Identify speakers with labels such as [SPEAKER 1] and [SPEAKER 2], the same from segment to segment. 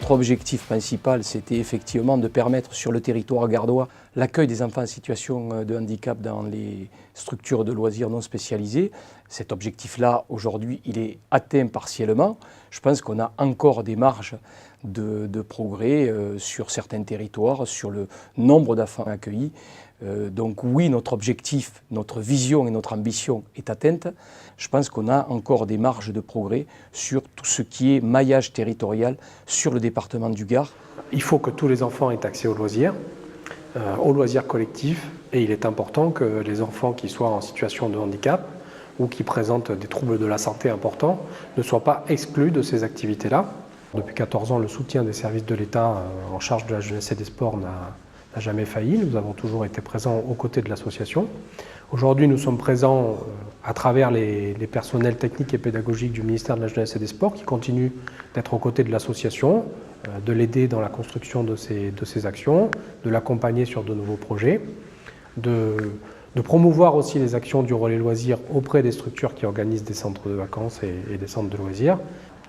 [SPEAKER 1] Notre objectif principal, c'était effectivement de permettre sur le territoire gardois l'accueil des enfants en situation de handicap dans les structures de loisirs non spécialisées. Cet objectif-là, aujourd'hui, il est atteint partiellement. Je pense qu'on a encore des marges de progrès sur certains territoires, sur le nombre d'enfants accueillis. Donc oui, notre objectif, notre vision et notre ambition est atteinte. Je pense qu'on a encore des marges de progrès sur tout ce qui est maillage territorial sur le département du Gard.
[SPEAKER 2] Il faut que tous les enfants aient accès aux loisirs collectifs, et il est important que les enfants qui soient en situation de handicap ou qui présentent des troubles de la santé importants ne soient pas exclus de ces activités-là. Depuis 14 ans, le soutien des services de l'État en charge de la jeunesse et des sports n'a jamais failli. Nous avons toujours été présents aux côtés de l'association. Aujourd'hui, nous sommes présents à travers les personnels techniques et pédagogiques du ministère de la Jeunesse et des Sports qui continuent d'être aux côtés de l'association, de l'aider dans la construction de ses actions, de l'accompagner sur de nouveaux projets, de promouvoir aussi les actions du relais loisirs auprès des structures qui organisent des centres de vacances et des centres de loisirs.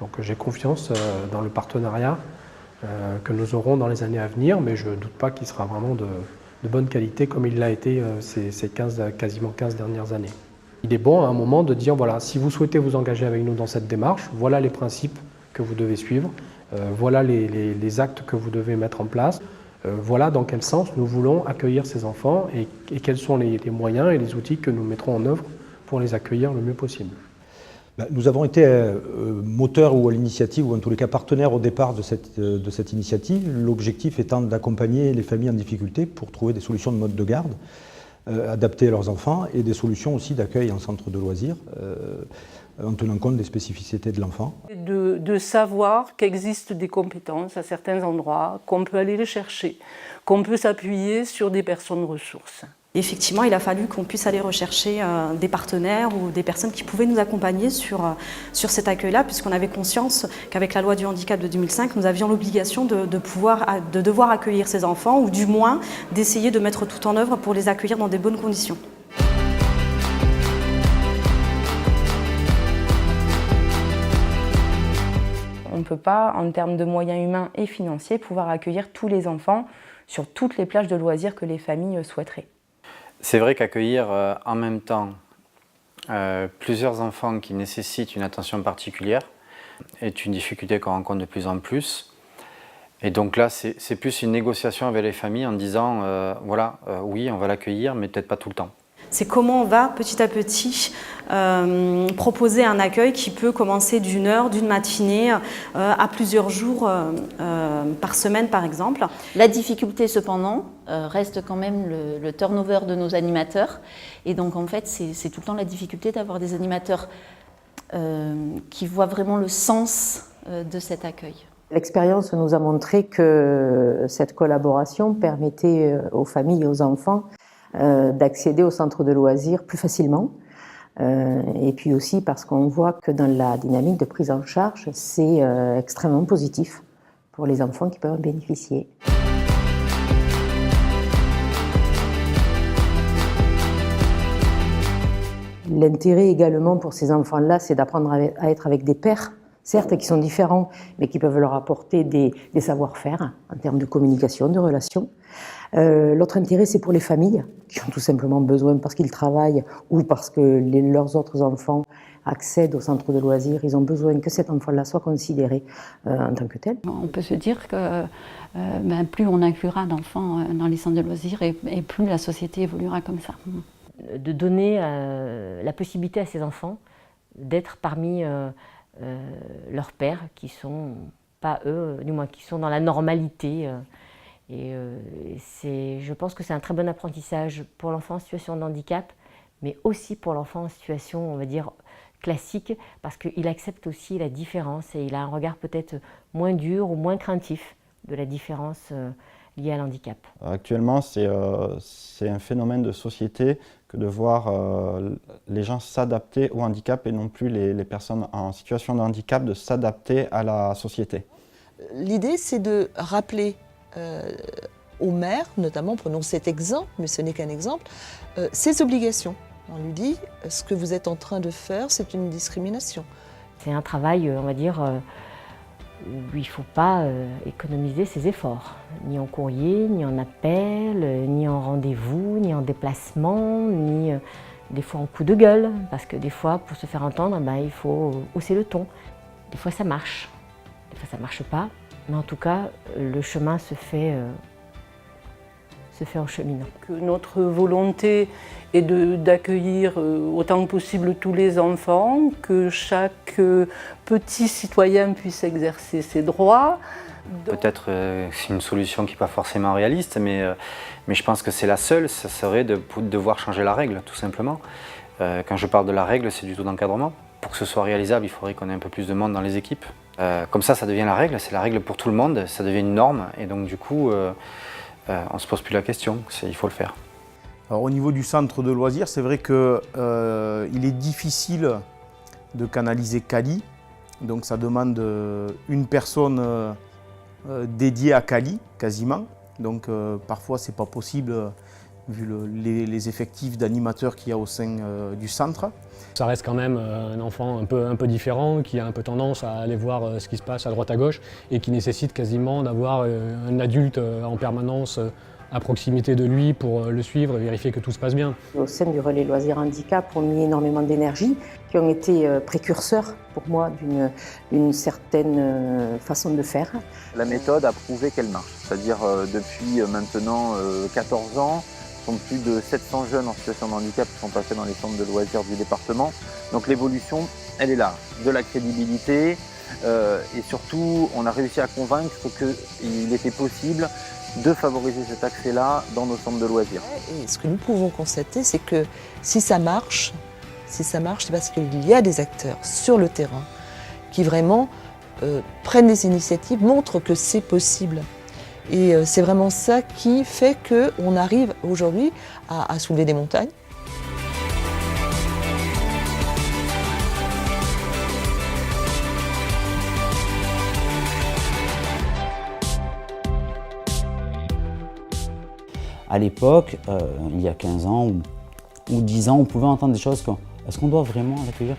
[SPEAKER 2] Donc j'ai confiance dans le partenariat que nous aurons dans les années à venir, mais je ne doute pas qu'il sera vraiment de bonne qualité comme il l'a été ces quasiment 15 dernières années. Il est bon à un moment de dire, voilà, si vous souhaitez vous engager avec nous dans cette démarche, voilà les principes que vous devez suivre, voilà les actes que vous devez mettre en place, voilà dans quel sens nous voulons accueillir ces enfants et quels sont les moyens et les outils que nous mettrons en œuvre pour les accueillir le mieux possible.
[SPEAKER 3] Nous avons été moteurs ou à l'initiative, ou en tous les cas partenaires au départ de cette initiative, l'objectif étant d'accompagner les familles en difficulté pour trouver des solutions de mode de garde adaptées à leurs enfants et des solutions aussi d'accueil en centre de loisirs en tenant compte des spécificités de l'enfant.
[SPEAKER 4] De savoir qu'existent des compétences à certains endroits, qu'on peut aller les chercher, qu'on peut s'appuyer sur des personnes ressources.
[SPEAKER 5] Effectivement, il a fallu qu'on puisse aller rechercher des partenaires ou des personnes qui pouvaient nous accompagner sur cet accueil-là, puisqu'on avait conscience qu'avec la loi du handicap de 2005, nous avions l'obligation de devoir accueillir ces enfants, ou du moins d'essayer de mettre tout en œuvre pour les accueillir dans des bonnes conditions.
[SPEAKER 6] On ne peut pas, en termes de moyens humains et financiers, pouvoir accueillir tous les enfants sur toutes les plages de loisirs que les familles souhaiteraient.
[SPEAKER 7] C'est vrai qu'accueillir en même temps plusieurs enfants qui nécessitent une attention particulière est une difficulté qu'on rencontre de plus en plus. Et donc là, c'est plus une négociation avec les familles en disant voilà, oui, on va l'accueillir, mais peut-être pas tout le temps.
[SPEAKER 5] C'est comment on va petit à petit proposer un accueil qui peut commencer d'une heure, d'une matinée à plusieurs jours par semaine par exemple.
[SPEAKER 8] La difficulté cependant reste quand même le turnover de nos animateurs, et donc en fait c'est tout le temps la difficulté d'avoir des animateurs qui voient vraiment le sens de cet accueil.
[SPEAKER 9] L'expérience nous a montré que cette collaboration permettait aux familles et aux enfants d'accéder au centre de loisirs plus facilement. Et puis aussi parce qu'on voit que dans la dynamique de prise en charge, c'est extrêmement positif pour les enfants qui peuvent en bénéficier. L'intérêt également pour ces enfants-là, c'est d'apprendre à être avec des pairs, certes qui sont différents, mais qui peuvent leur apporter des savoir-faire en termes de communication, de relations. L'autre intérêt, c'est pour les familles qui ont tout simplement besoin, parce qu'ils travaillent ou parce que leurs autres enfants accèdent au centre de loisirs, ils ont besoin que cet enfant-là soit considéré en tant que tel.
[SPEAKER 10] On peut se dire que plus on inclura d'enfants dans les centres de loisirs et plus la société évoluera comme ça.
[SPEAKER 11] De donner la possibilité à ces enfants d'être parmi leurs pairs qui sont pas eux, du moins qui sont dans la normalité. Je pense que c'est un très bon apprentissage pour l'enfant en situation de handicap, mais aussi pour l'enfant en situation, on va dire, classique, parce qu'il accepte aussi la différence et il a un regard peut-être moins dur ou moins craintif de la différence liée à l'handicap.
[SPEAKER 12] Actuellement, c'est un phénomène de société que de voir les gens s'adapter au handicap et non plus les personnes en situation de handicap de s'adapter à la société.
[SPEAKER 13] L'idée, c'est de rappeler aux mères, notamment, prenons cet exemple, mais ce n'est qu'un exemple, ses obligations. On lui dit, ce que vous êtes en train de faire, c'est une discrimination.
[SPEAKER 11] C'est un travail, on va dire, où il ne faut pas économiser ses efforts, ni en courrier, ni en appel, ni en rendez-vous, ni en déplacement, ni des fois en coup de gueule, parce que des fois, pour se faire entendre, il faut hausser le ton. Des fois ça marche, des fois ça ne marche pas, mais en tout cas, le chemin se fait en cheminant.
[SPEAKER 4] Que notre volonté est d'accueillir autant que possible tous les enfants, que chaque petit citoyen puisse exercer ses droits.
[SPEAKER 7] Peut-être c'est une solution qui n'est pas forcément réaliste, mais je pense que c'est la seule, ça serait de devoir changer la règle, tout simplement. Quand je parle de la règle, c'est du taux d'encadrement. Pour que ce soit réalisable, il faudrait qu'on ait un peu plus de monde dans les équipes. Comme ça devient la règle, c'est la règle pour tout le monde, ça devient une norme, et donc du coup, on ne se pose plus la question, il faut le faire.
[SPEAKER 14] Alors, au niveau du centre de loisirs, c'est vrai qu'il est difficile de canaliser Cali, donc ça demande une personne dédiée à Cali, quasiment. Donc parfois c'est pas possible vu les effectifs d'animateurs qu'il y a au sein du centre.
[SPEAKER 15] Ça reste quand même un enfant un peu différent, qui a un peu tendance à aller voir ce qui se passe à droite à gauche et qui nécessite quasiment d'avoir un adulte en permanence à proximité de lui pour le suivre et vérifier que tout se passe bien.
[SPEAKER 9] Au sein du relais loisirs handicap, on met énormément d'énergie, qui ont été précurseurs pour moi d'une certaine façon de faire.
[SPEAKER 16] La méthode a prouvé qu'elle marche, c'est-à-dire depuis maintenant 14 ans, ce sont plus de 700 jeunes en situation de handicap qui sont passés dans les centres de loisirs du département. Donc l'évolution, elle est là, de la crédibilité et surtout on a réussi à convaincre qu'il était possible de favoriser cet accès-là dans nos centres de loisirs.
[SPEAKER 13] Et ce que nous pouvons constater, c'est que si ça marche, c'est parce qu'il y a des acteurs sur le terrain qui vraiment prennent des initiatives, montrent que c'est possible. Et c'est vraiment ça qui fait qu'on arrive aujourd'hui à soulever des montagnes.
[SPEAKER 17] À l'époque, il y a 15 ans ou 10 ans, on pouvait entendre des choses comme « est-ce qu'on doit vraiment l'accueillir ?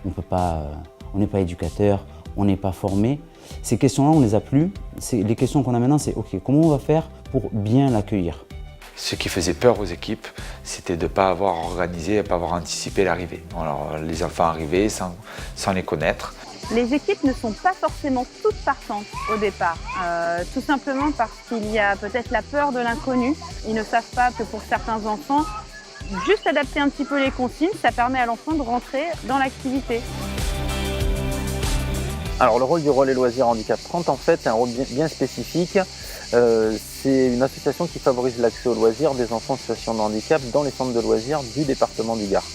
[SPEAKER 17] On peut pas, on n'est pas éducateur, on n'est pas formé ». Ces questions-là, on ne les a plus. Les questions qu'on a maintenant, c'est « ok, comment on va faire pour bien l'accueillir ?»
[SPEAKER 18] Ce qui faisait peur aux équipes, c'était de ne pas avoir organisé, de ne pas avoir anticipé l'arrivée. Alors, les enfants arrivaient sans les connaître.
[SPEAKER 19] Les équipes ne sont pas forcément toutes partantes au départ, tout simplement parce qu'il y a peut-être la peur de l'inconnu. Ils ne savent pas que pour certains enfants, juste adapter un petit peu les consignes, ça permet à l'enfant de rentrer dans l'activité.
[SPEAKER 16] Alors le rôle du relais loisirs handicap 30 en fait est un rôle bien spécifique. C'est une association qui favorise l'accès aux loisirs des enfants en situation de handicap dans les centres de loisirs du département du Gard.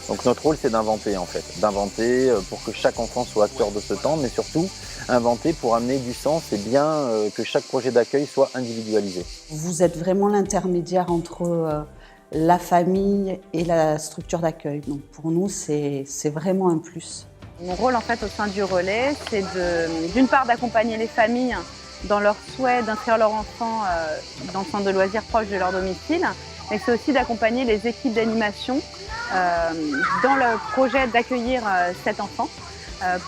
[SPEAKER 16] Donc notre rôle c'est d'inventer en fait, d'inventer pour que chaque enfant soit acteur de ce temps, mais surtout inventer pour amener du sens et bien que chaque projet d'accueil soit individualisé.
[SPEAKER 20] Vous êtes vraiment l'intermédiaire entre la famille et la structure d'accueil. Donc pour nous c'est vraiment un plus.
[SPEAKER 19] Mon rôle en fait au sein du relais, c'est d'une part d'accompagner les familles dans leur souhait d'inscrire leur enfant dans le centre de loisirs proche de leur domicile, mais c'est aussi d'accompagner les équipes d'animation dans le projet d'accueillir cet enfant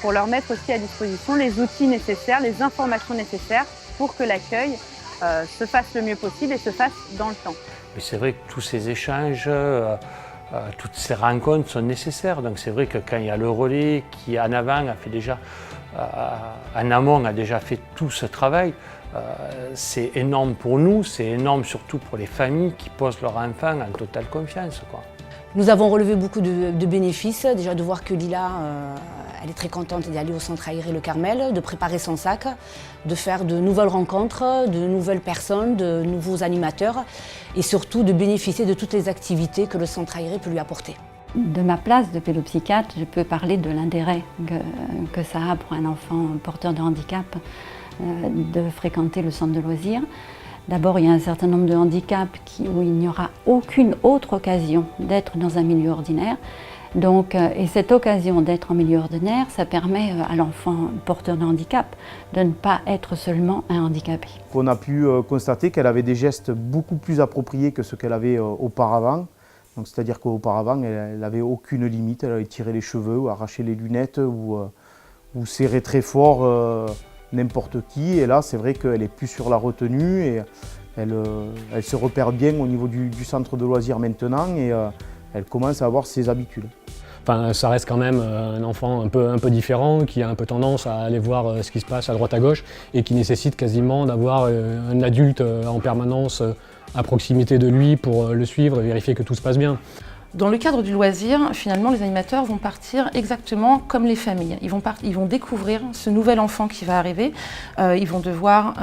[SPEAKER 19] pour leur mettre aussi à disposition les outils nécessaires, les informations nécessaires pour que l'accueil se fasse le mieux possible et se fasse dans le temps.
[SPEAKER 21] Mais c'est vrai que tous ces échanges, toutes ces rencontres sont nécessaires. Donc c'est vrai que quand il y a le relais qui en avant a fait déjà, en amont a déjà fait tout ce travail, c'est énorme pour nous, c'est énorme surtout pour les familles qui posent leurs enfants en totale confiance, quoi.
[SPEAKER 22] Nous avons relevé beaucoup de bénéfices, déjà de voir que Lila, elle est très contente d'aller au centre aéré Le Carmel, de préparer son sac, de faire de nouvelles rencontres, de nouvelles personnes, de nouveaux animateurs et surtout de bénéficier de toutes les activités que le centre aéré peut lui apporter.
[SPEAKER 10] De ma place de pédopsychiatre, je peux parler de l'intérêt que ça a pour un enfant porteur de handicap de fréquenter le centre de loisirs. D'abord, il y a un certain nombre de handicaps où il n'y aura aucune autre occasion d'être dans un milieu ordinaire. Donc, et cette occasion d'être en milieu ordinaire, ça permet à l'enfant porteur de handicap de ne pas être seulement un handicapé.
[SPEAKER 14] On a pu constater qu'elle avait des gestes beaucoup plus appropriés que ce qu'elle avait auparavant. C'est-à-dire qu'auparavant, elle n'avait aucune limite. Elle avait tiré les cheveux, ou arraché les lunettes, ou serré très fort n'importe qui. Et là, c'est vrai qu'elle est plus sur la retenue et elle se repère bien au niveau du centre de loisirs maintenant et elle commence à avoir ses habitudes.
[SPEAKER 15] Enfin, ça reste quand même un enfant un peu différent, qui a un peu tendance à aller voir ce qui se passe à droite à gauche et qui nécessite quasiment d'avoir un adulte en permanence à proximité de lui pour le suivre et vérifier que tout se passe bien.
[SPEAKER 1] Dans le cadre du loisir, finalement, les animateurs vont partir exactement comme les familles. Ils vont découvrir ce nouvel enfant qui va arriver. Ils vont devoir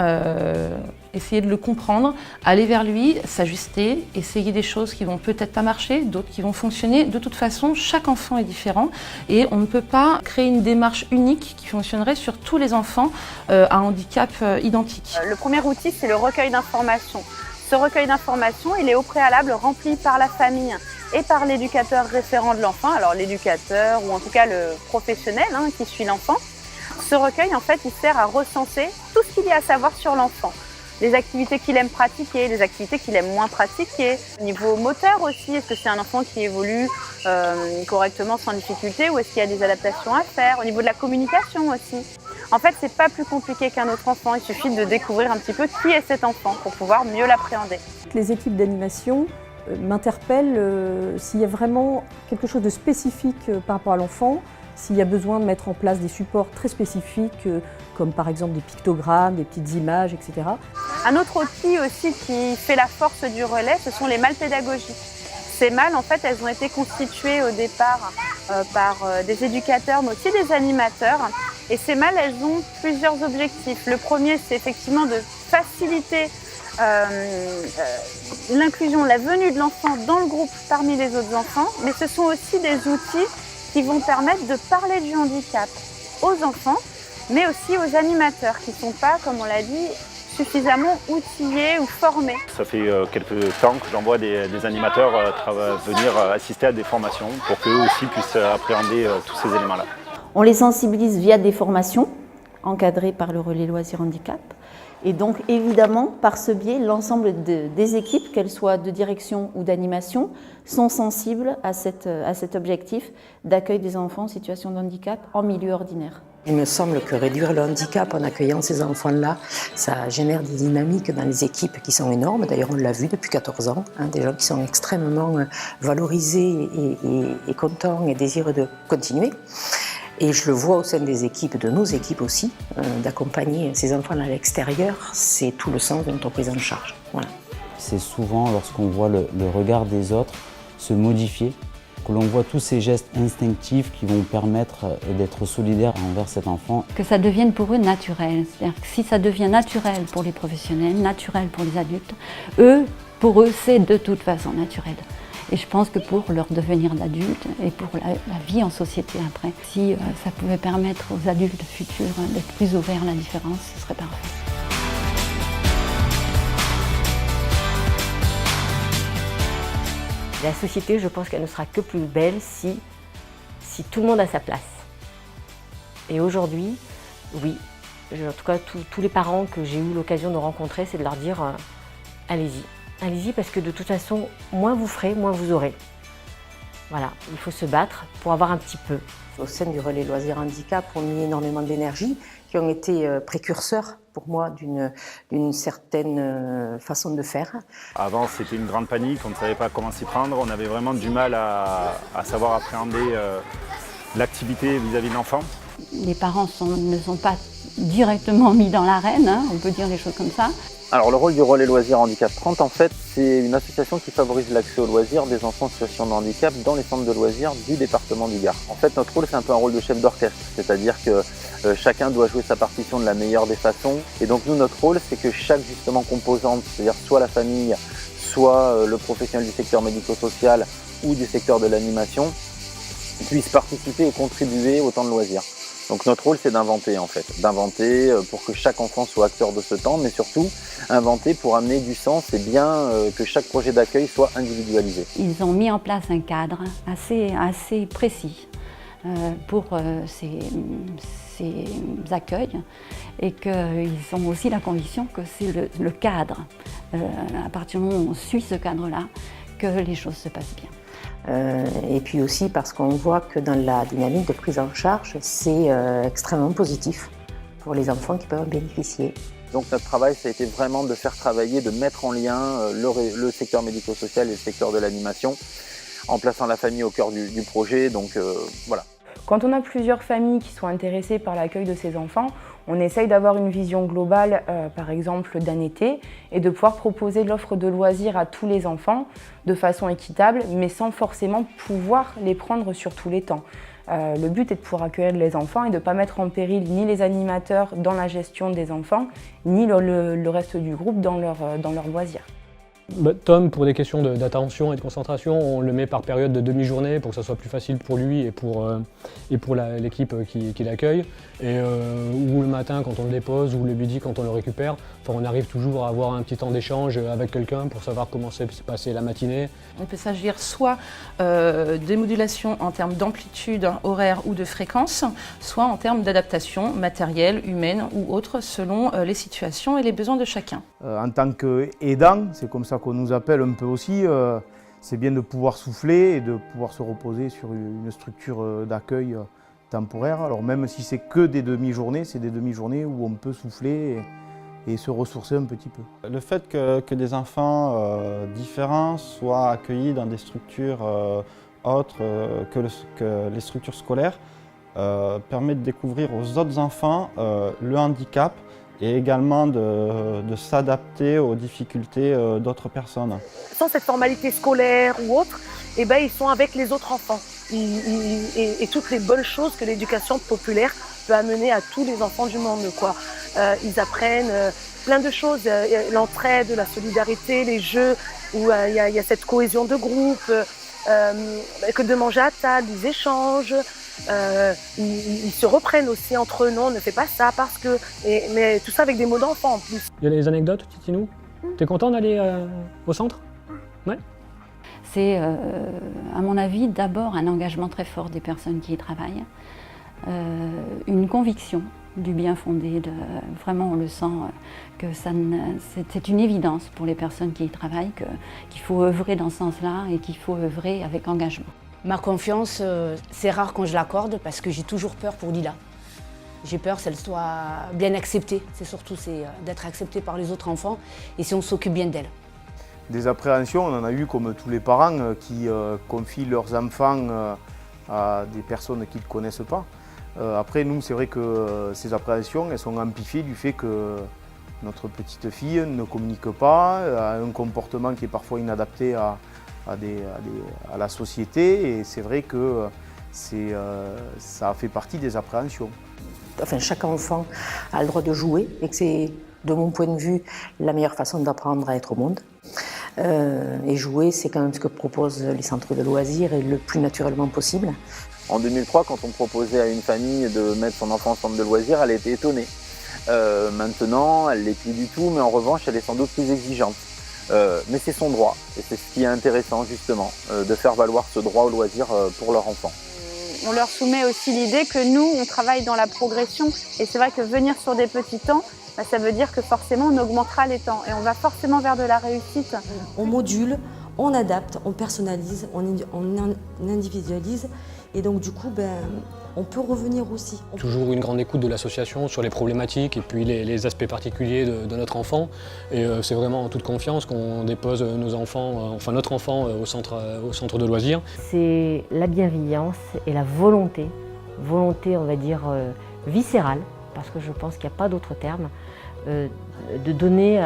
[SPEAKER 1] essayer de le comprendre, aller vers lui, s'ajuster, essayer des choses qui vont peut-être pas marcher, d'autres qui vont fonctionner. De toute façon, chaque enfant est différent et on ne peut pas créer une démarche unique qui fonctionnerait sur tous les enfants à handicap identique.
[SPEAKER 19] Le premier outil, c'est le recueil d'informations. Ce recueil d'informations, il est au préalable rempli par la famille et par l'éducateur référent de l'enfant, alors l'éducateur ou en tout cas le professionnel qui suit l'enfant. Ce recueil, en fait, il sert à recenser tout ce qu'il y a à savoir sur l'enfant. Les activités qu'il aime pratiquer, les activités qu'il aime moins pratiquer. Au niveau moteur aussi, est-ce que c'est un enfant qui évolue correctement sans difficulté ou est-ce qu'il y a des adaptations à faire? Au niveau de la communication aussi. En fait, c'est pas plus compliqué qu'un autre enfant, il suffit de découvrir un petit peu qui est cet enfant pour pouvoir mieux l'appréhender.
[SPEAKER 2] Les équipes d'animation m'interpellent s'il y a vraiment quelque chose de spécifique par rapport à l'enfant, s'il y a besoin de mettre en place des supports très spécifiques, comme par exemple des pictogrammes, des petites images, etc.
[SPEAKER 19] Un autre outil aussi qui fait la force du relais, ce sont les malles pédagogiques. Ces malles, en fait, elles ont été constituées au départ par des éducateurs, mais aussi des animateurs. Et ces malles, elles ont plusieurs objectifs. Le premier, c'est effectivement de faciliter l'inclusion, la venue de l'enfant dans le groupe parmi les autres enfants, mais ce sont aussi des outils qui vont permettre de parler du handicap aux enfants, mais aussi aux animateurs qui ne sont pas, comme on l'a dit, suffisamment outillés ou formés.
[SPEAKER 23] Ça fait quelques temps que j'envoie des animateurs venir assister à des formations pour qu'eux aussi puissent appréhender tous ces éléments-là.
[SPEAKER 8] On les sensibilise via des formations encadrées par le relais loisirs handicap. Et donc évidemment, par ce biais, l'ensemble des équipes, qu'elles soient de direction ou d'animation, sont sensibles à cet objectif d'accueil des enfants en situation de handicap en milieu ordinaire.
[SPEAKER 9] Il me semble que réduire le handicap en accueillant ces enfants-là, ça génère des dynamiques dans les équipes qui sont énormes. D'ailleurs, on l'a vu depuis 14 ans, des gens qui sont extrêmement valorisés et contents et désireux de continuer. Et je le vois au sein des équipes, de nos équipes aussi, d'accompagner ces enfants à l'extérieur, c'est tout le sens de notre prise en charge. Voilà.
[SPEAKER 17] C'est souvent lorsqu'on voit le regard des autres se modifier, que l'on voit tous ces gestes instinctifs qui vont permettre d'être solidaires envers cet enfant.
[SPEAKER 10] Que ça devienne pour eux naturel. C'est-à-dire que si ça devient naturel pour les professionnels, naturel pour les adultes, pour eux, c'est de toute façon naturel. Et je pense que pour leur devenir d'adultes et pour la vie en société après, si ça pouvait permettre aux adultes futurs d'être plus ouverts à la différence, ce serait parfait.
[SPEAKER 11] La société, je pense qu'elle ne sera que plus belle si tout le monde a sa place. Et aujourd'hui, oui, en tout cas tous les parents que j'ai eu l'occasion de rencontrer, c'est de leur dire allez-y. Allez-y parce que de toute façon, moins vous ferez, moins vous aurez. Voilà, il faut se battre pour avoir un petit peu.
[SPEAKER 9] Au sein du relais loisirs handicap, on y a énormément d'énergie qui ont été précurseurs pour moi d'une certaine façon de faire.
[SPEAKER 23] Avant, c'était une grande panique, on ne savait pas comment s'y prendre, on avait vraiment du mal à savoir appréhender l'activité vis-à-vis de l'enfant.
[SPEAKER 10] Les parents ne sont pas directement mis dans l'arène, on peut dire des choses comme ça.
[SPEAKER 16] Alors le rôle du relais loisirs handicap 30, en fait, c'est une association qui favorise l'accès aux loisirs des enfants en situation de handicap dans les centres de loisirs du département du Gard. En fait, notre rôle, c'est un peu un rôle de chef d'orchestre, c'est-à-dire que chacun doit jouer sa partition de la meilleure des façons. Et donc nous, notre rôle, c'est que chaque justement composante, c'est-à-dire soit la famille, soit le professionnel du secteur médico-social ou du secteur de l'animation, puisse participer et contribuer au temps de loisirs. Donc notre rôle, c'est d'inventer en fait, d'inventer pour que chaque enfant soit acteur de ce temps, mais surtout inventer pour amener du sens et bien que chaque projet d'accueil soit individualisé.
[SPEAKER 10] Ils ont mis en place un cadre assez précis pour ces accueils et qu'ils ont aussi la conviction que c'est le cadre, à partir du moment où on suit ce cadre-là, que les choses se passent bien.
[SPEAKER 9] Et puis aussi parce qu'on voit que dans la dynamique de prise en charge, c'est extrêmement positif. pour les enfants qui peuvent en bénéficier.
[SPEAKER 16] Donc notre travail, ça a été vraiment de faire travailler, de mettre en lien le secteur médico-social et le secteur de l'animation, en plaçant la famille au cœur du projet. Donc voilà.
[SPEAKER 3] Quand on a plusieurs familles qui sont intéressées par l'accueil de ces enfants, on essaye d'avoir une vision globale, par exemple d'un été, et de pouvoir proposer l'offre de loisirs à tous les enfants de façon équitable, mais sans forcément pouvoir les prendre sur tous les temps. Le but est de pouvoir accueillir les enfants et de ne pas mettre en péril ni les animateurs dans la gestion des enfants, ni le reste du groupe dans leurs loisirs.
[SPEAKER 15] Tom, pour des questions d'attention et de concentration, on le met par période de demi-journée pour que ça soit plus facile pour lui et pour l'équipe qui l'accueille. Ou le matin quand on le dépose, ou le midi quand on le récupère. Enfin, on arrive toujours à avoir un petit temps d'échange avec quelqu'un pour savoir comment s'est passée la matinée.
[SPEAKER 1] Il peut s'agir soit des modulations en termes d'amplitude horaire ou de fréquence, soit en termes d'adaptation matérielle, humaine ou autre, selon les situations et les besoins de chacun.
[SPEAKER 14] En tant qu'aidant, c'est comme ça qu'on nous appelle un peu aussi, c'est bien de pouvoir souffler et de pouvoir se reposer sur une structure d'accueil temporaire. Alors même si c'est que des demi-journées, c'est des demi-journées où on peut souffler et se ressourcer un petit peu.
[SPEAKER 12] Le fait que des enfants différents soient accueillis dans des structures autres que les structures scolaires permet de découvrir aux autres enfants le handicap et également de s'adapter aux difficultés d'autres personnes.
[SPEAKER 5] Sans cette formalité scolaire ou autre, eh ben, ils sont avec les autres enfants. Et toutes les bonnes choses que l'éducation populaire peut amener à tous les enfants du monde, quoi. Ils apprennent plein de choses, l'entraide, la solidarité, les jeux, où il y a cette cohésion de groupe, que de manger à table, ils échangent. Ils se reprennent aussi entre eux, non, ne fais pas ça parce que... mais tout ça avec des mots d'enfant en plus.
[SPEAKER 15] Il y a des anecdotes, Titinou? T'es content d'aller au centre? Ouais.
[SPEAKER 10] C'est, à mon avis, d'abord un engagement très fort des personnes qui y travaillent, une conviction du bien fondé, vraiment on le sent que c'est une évidence pour les personnes qui y travaillent, qu'il faut œuvrer dans ce sens-là et qu'il faut œuvrer avec engagement.
[SPEAKER 22] Ma confiance, c'est rare quand je l'accorde parce que j'ai toujours peur pour Lila. J'ai peur qu'elle soit bien acceptée. C'est surtout d'être acceptée par les autres enfants et si on s'occupe bien d'elle.
[SPEAKER 14] Des appréhensions, on en a eu comme tous les parents qui confient leurs enfants à des personnes qu'ils ne connaissent pas. Après, nous, c'est vrai que ces appréhensions, elles sont amplifiées du fait que notre petite fille ne communique pas, a un comportement qui est parfois inadapté à la société, et c'est vrai que ça fait partie des appréhensions.
[SPEAKER 9] Enfin, chaque enfant a le droit de jouer et que c'est, de mon point de vue, la meilleure façon d'apprendre à être au monde. Et jouer, c'est quand même ce que proposent les centres de loisirs et le plus naturellement possible.
[SPEAKER 16] En 2003, quand on proposait à une famille de mettre son enfant en centre de loisirs, elle était étonnée. Maintenant, elle ne l'est plus du tout, mais en revanche, elle est sans doute plus exigeante. Mais c'est son droit, et c'est ce qui est intéressant justement, de faire valoir ce droit au loisir pour leur enfant.
[SPEAKER 19] On leur soumet aussi l'idée que nous, on travaille dans la progression, et c'est vrai que venir sur des petits temps, ça veut dire que forcément on augmentera les temps, et on va forcément vers de la réussite.
[SPEAKER 6] On module, on adapte, on personnalise, on individualise, et donc du coup, on peut revenir aussi.
[SPEAKER 15] Toujours une grande écoute de l'association sur les problématiques et puis les aspects particuliers de notre enfant. Et c'est vraiment en toute confiance qu'on dépose nos enfants, enfin notre enfant au centre de loisirs.
[SPEAKER 11] C'est la bienveillance et la volonté, on va dire viscérale, parce que je pense qu'il n'y a pas d'autre terme, de donner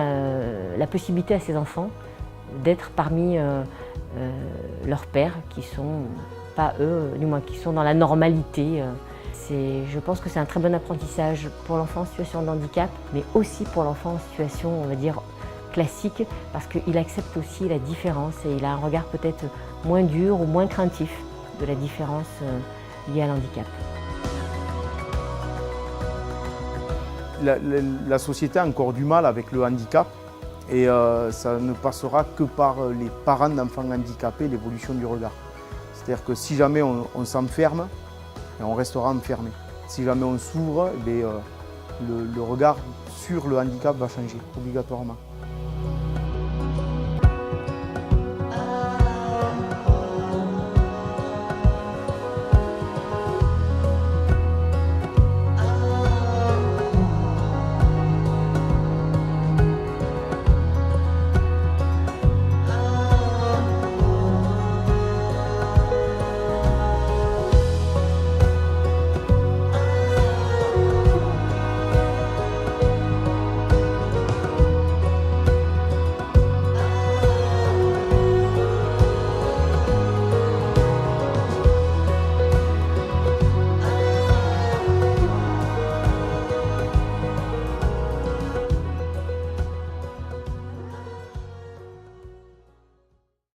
[SPEAKER 11] la possibilité à ces enfants d'être parmi leurs pairs qui sont pas eux, du moins qui sont dans la normalité. Je pense que c'est un très bon apprentissage pour l'enfant en situation de handicap, mais aussi pour l'enfant en situation, on va dire, classique, parce qu'il accepte aussi la différence et il a un regard peut-être moins dur ou moins craintif de la différence liée à l'handicap.
[SPEAKER 14] La société a encore du mal avec le handicap et ça ne passera que par les parents d'enfants handicapés, l'évolution du regard. C'est-à-dire que si jamais on s'enferme, on restera enfermé. Si jamais on s'ouvre, le regard sur le handicap va changer obligatoirement.